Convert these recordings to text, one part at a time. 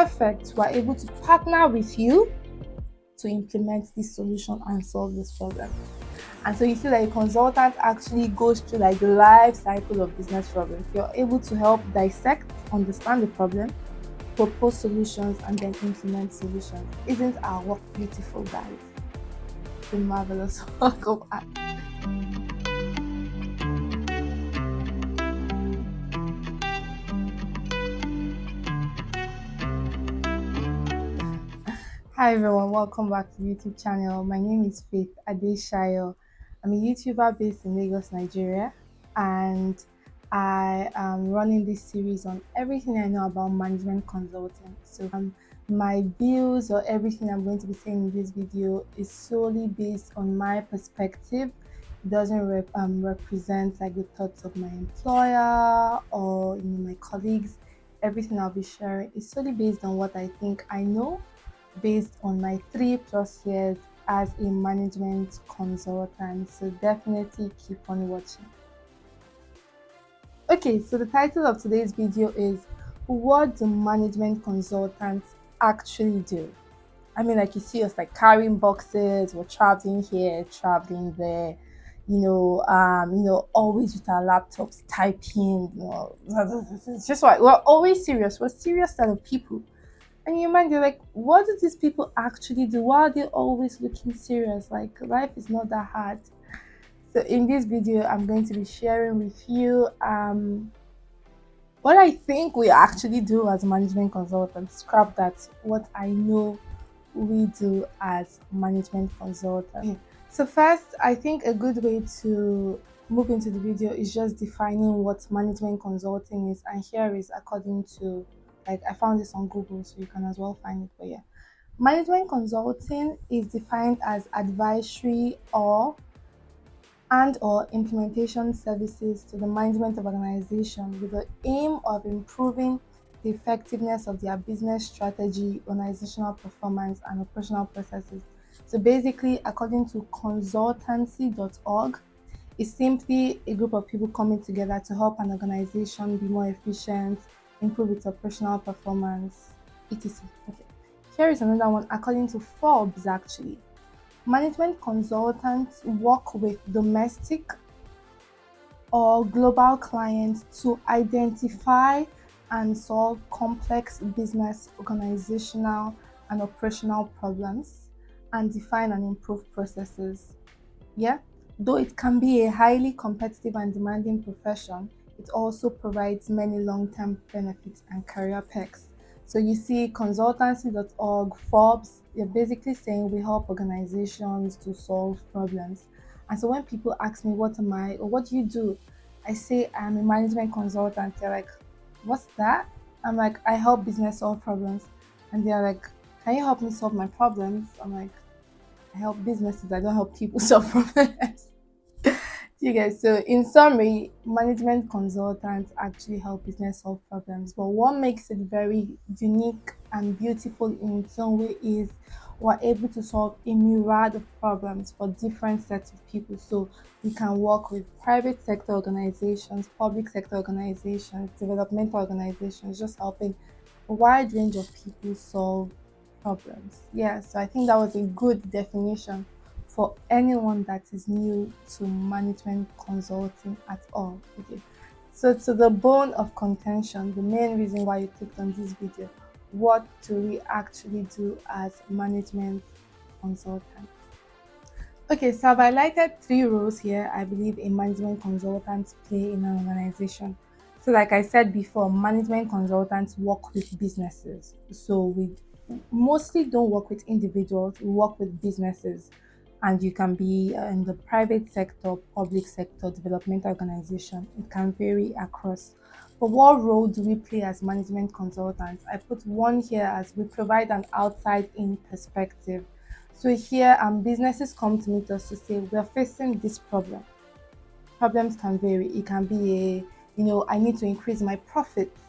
Perfect. We're able to partner with you to implement this solution and solve this problem. And so you see that a consultant actually goes through like the life cycle of business problems. You're able to help dissect, understand the problem, propose solutions, and then implement solutions. Isn't our work beautiful, guys? It's a marvelous work of art. Hi everyone, welcome back to the YouTube channel. My name is Faith Adeshayo. I'm a YouTuber based in Lagos, Nigeria, and I am running this series on everything I know about management consulting. So my views or everything I'm going to be saying in this video is solely based on my perspective. It doesn't represent like the thoughts of my employer or my colleagues. Everything I'll be sharing is solely based on what I think I know based on my 3+ years as a management consultant. So definitely keep on watching. Okay, so the title of today's video is what do management consultants actually do? I mean, like you see us like carrying boxes, we're traveling here, traveling there, always with our laptops typing, it's just why we're always serious. We're serious set of people. And you mind, you're like, what do these people actually do? Why are they always looking serious? Like, life is not that hard. So, in this video, I'm going to be sharing with you what I think we actually do as management consultants. Scrap that, what I know we do as management consultants. Okay. So, first, I think a good way to move into the video is just defining what management consulting is, and here is according to like I found this on Google, so you can as well find it. But yeah, management consulting is defined as advisory or implementation services to the management of organization with the aim of improving the effectiveness of their business strategy, organizational performance, and operational processes. So basically, according to consultancy.org, it's simply a group of people coming together to help an organization be more efficient, improve its operational performance, etc. Okay. Here is another one. According to Forbes, actually, management consultants work with domestic or global clients to identify and solve complex business, organizational, and operational problems and define and improve processes. Yeah, though it can be a highly competitive and demanding profession, it also provides many long-term benefits and career perks. So you see consultancy.org, Forbes, they're basically saying we help organizations to solve problems. And so when people ask me what am I or what do you do, I say I'm a management consultant. They're like, what's that? I'm like, I help business solve problems. And they're like, can you help me solve my problems? I'm like, I help businesses, I don't help people solve problems. You guys, so in summary, management consultants actually help business solve problems. But what makes it very unique and beautiful in its own way is we're able to solve a myriad of problems for different sets of people. So we can work with private sector organizations, public sector organizations, developmental organizations, just helping a wide range of people solve problems. Yeah, so I think that was a good definition for anyone that is new to management consulting at all. Okay. So to the bone of contention, the main reason why you clicked on this video, what do we actually do as management consultants? Okay, so I've highlighted 3 roles here I believe a management consultant play in an organization. So like I said before, management consultants work with businesses. So we mostly don't work with individuals, we work with businesses. And you can be in the private sector, public sector, developmental organization. It can vary across. But what role do we play as management consultants? I put one here as we provide an outside in perspective. So here businesses come to meet us to say we're facing this problem. Problems can vary. It can be I need to increase my profits.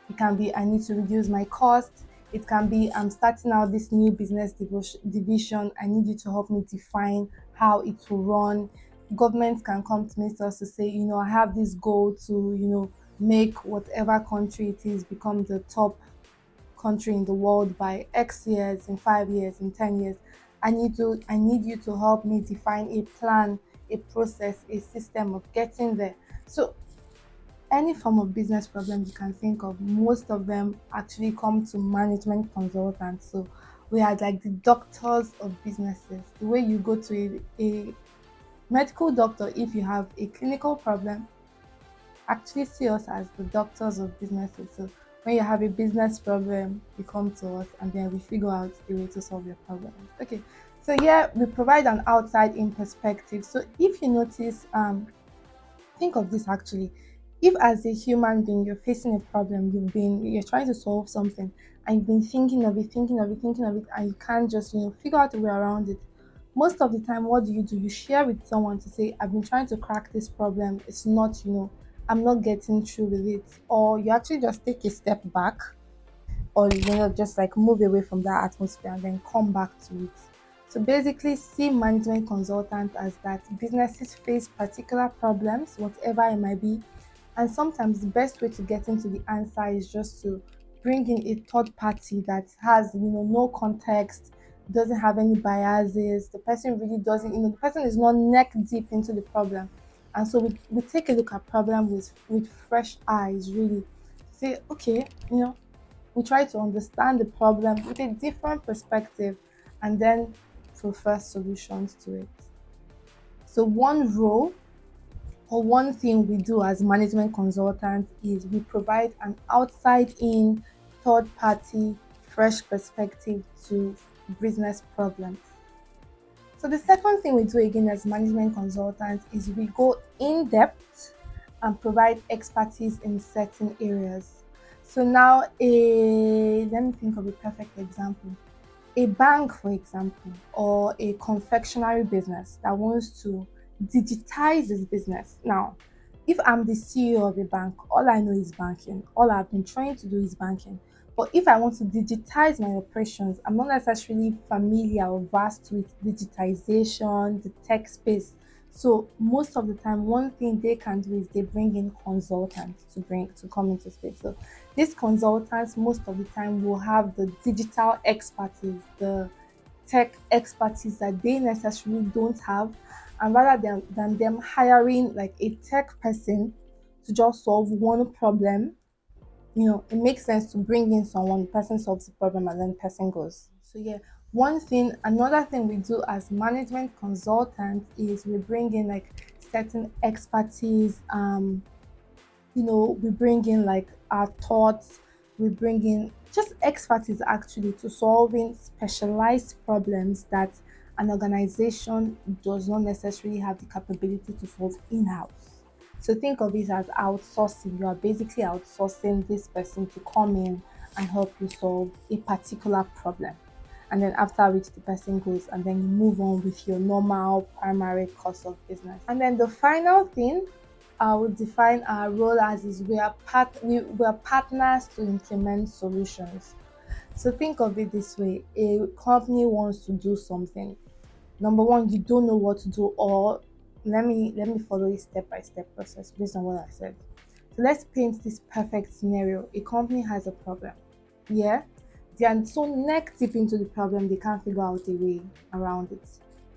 It can be I need to reduce my costs. It can be I'm starting out this new business division. I need you to help me define how it will run. Government can come to meet us to say, I have this goal to, make whatever country it is become the top country in the world by X years, in 5 years, in 10 years. I need you to help me define a plan, a process, a system of getting there. So any form of business problem you can think of, most of them actually come to management consultants. So we are like the doctors of businesses. The way you go to a medical doctor if you have a clinical problem, actually see us as the doctors of businesses. So when you have a business problem, you come to us and then we figure out a way to solve your problem. Okay. So yeah, we provide an outside in perspective. So if you notice, think of this actually. If as a human being you're facing a problem, you're trying to solve something and you've been thinking of it, thinking of it, thinking of it, and you can't just, figure out a way around it. Most of the time, what do? You share with someone to say, I've been trying to crack this problem. It's not, I'm not getting through with it. Or you actually just take a step back or just like move away from that atmosphere and then come back to it. So basically see management consultant as that businesses face particular problems, whatever it might be, and sometimes the best way to get into the answer is just to bring in a third party that has no context, doesn't have any biases. The person really doesn't, the person is not neck deep into the problem. And so we take a look at problem with fresh eyes, really say, okay, we try to understand the problem with a different perspective and then prefer solutions to it. So, one role or one thing we do as management consultants is we provide an outside in, third party, fresh perspective to business problems. So, the second thing we do again as management consultants is we go in depth and provide expertise in certain areas. So now, let me think of a perfect example. A bank, for example, or a confectionery business that wants to digitize its business. Now, if I'm the CEO of a bank, all I know is banking. All I've been trying to do is banking. But if I want to digitize my operations, I'm not necessarily familiar or vast with digitization, the tech space. So most of the time, one thing they can do is they bring in consultants to come into space. So these consultants most of the time will have the digital expertise, the tech expertise that they necessarily don't have. And rather than them hiring like a tech person to just solve one problem, it makes sense to bring in someone, the person solves the problem and then the person goes. So yeah, another thing we do as management consultants is we bring in like certain expertise, we bring in like our thoughts, we bring in just expertise actually to solving specialized problems that an organization does not necessarily have the capability to solve in-house. So think of it as outsourcing. You are basically outsourcing this person to come in and help you solve a particular problem. And then after which the person goes and then you move on with your normal primary course of business. And then the final thing I would define our role as is we are partners to implement solutions. So think of it this way: a company wants to do something. Number one, you don't know what to do, or let me follow a step by step process based on what I said. So let's paint this perfect scenario. A company has a problem. Yeah, they are so neck deep into the problem they can't figure out a way around it.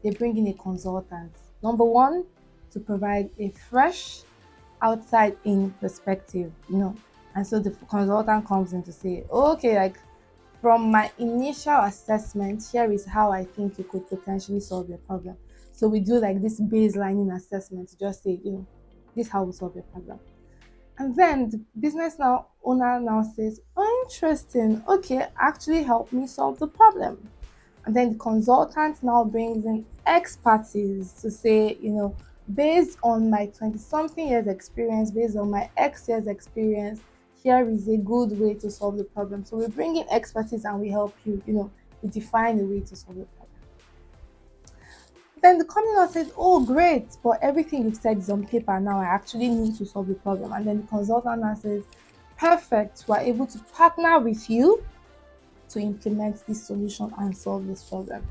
They bring in a consultant. Number one, to provide a fresh outside in perspective, and so the consultant comes in to say, okay, like from my initial assessment, here is how I think you could potentially solve your problem. So we do like this baselining assessment to just say, this is how we solve your problem. And then the business now owner now says, oh, interesting. Okay, actually help me solve the problem. And then the consultant now brings in expertise to say, based on my 20 something years experience, based on my X years experience, here is a good way to solve the problem. So we bring in expertise and we help you, we define a way to solve the problem. Then the company now says, oh, great, but everything you've said is on paper now. I actually need to solve the problem. And then the consultant now says, perfect, we're able to partner with you to implement this solution and solve this problem.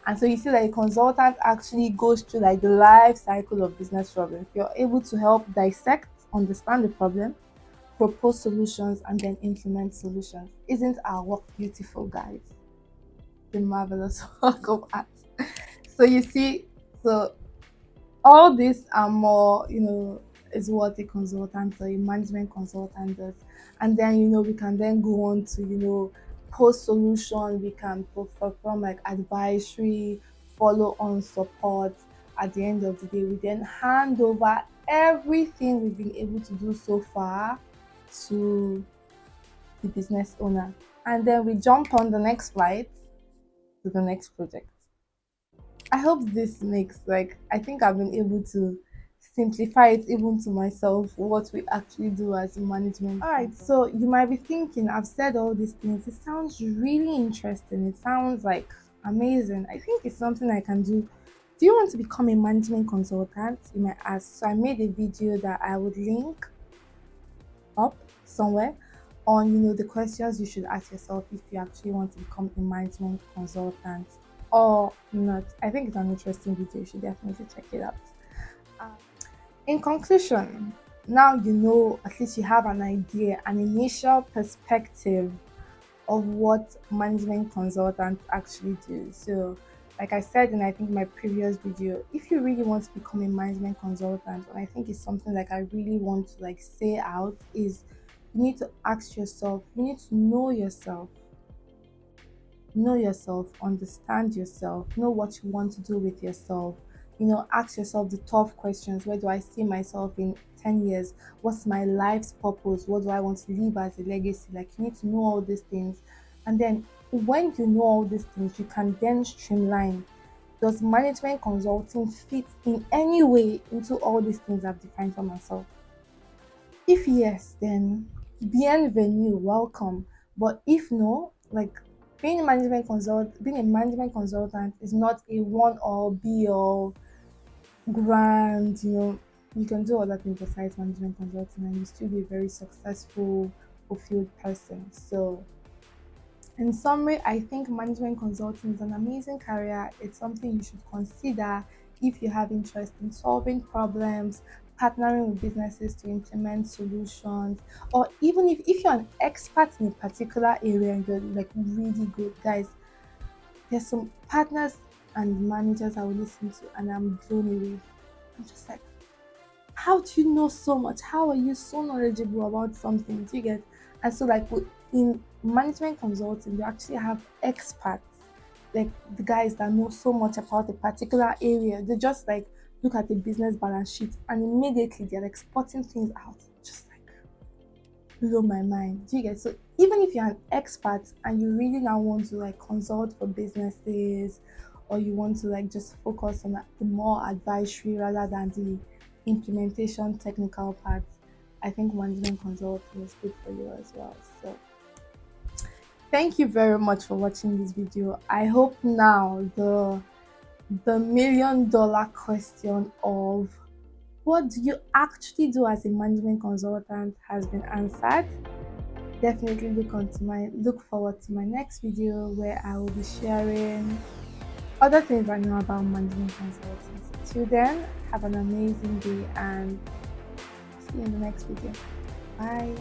And so you see that a consultant actually goes through like the life cycle of business problems. You're able to help dissect, understand the problem, propose solutions and then implement solutions. Isn't our work beautiful, guys? The marvelous work of art. So you see, so all this and more, is what a consultant or a management consultant does. And then, we can then go on to, post solution, we can perform like advisory, follow on support. At the end of the day, we then hand over everything we've been able to do so far to the business owner. And then we jump on the next flight to the next project. I hope this makes, like, I think I've been able to simplify it even to myself what we actually do as management. All right, so you might be thinking, I've said all these things. It sounds really interesting. It sounds like amazing. I think it's something I can do. Do you want to become a management consultant? You might ask. So I made a video that I would link up somewhere on, the questions you should ask yourself if you actually want to become a management consultant or not. I think it's an interesting video. You should definitely check it out. Uh, in conclusion, now at least you have an idea, an initial perspective of what management consultants actually do. So, like I said in I think my previous video, if you really want to become a management consultant, and I think it's something like I really want to like say out, is you need to ask yourself, you need to know yourself, understand yourself, know what you want to do with yourself. Ask yourself the tough questions. Where do I see myself in 10 years? What's my life's purpose? What do I want to leave as a legacy? Like, you need to know all these things. And then when you know all these things, you can then streamline. Does management consulting fit in any way into all these things I've defined for myself? If yes, then bienvenue, welcome. But if no, like, being a management consultant is not a one or be all grand, you can do other things besides management consulting and you still be a very successful, fulfilled person. So in summary, I think management consulting is an amazing career. It's something you should consider if you have interest in solving problems, partnering with businesses to implement solutions, or even if you're an expert in a particular area and you're like really good, guys. There's some partners and managers I will listen to and I'm blown away. I'm just like, how do you know so much? How are you so knowledgeable about something? Do you get? And so, like, in management consulting, you actually have experts, like the guys that know so much about a particular area. They just like look at the business balance sheet and immediately they're like spotting things out. Just like blow my mind. Do you get? So even if you're an expert and you really now want to like consult for businesses, or you want to like just focus on the more advisory rather than the implementation technical part, I think management consulting is good for you as well. So thank you very much for watching this video. I hope now the $1,000,000 question of what do you actually do as a management consultant has been answered. Definitely look forward to my next video where I will be sharing other things I know about management consulting. Till then, have an amazing day and see you in the next video. Bye.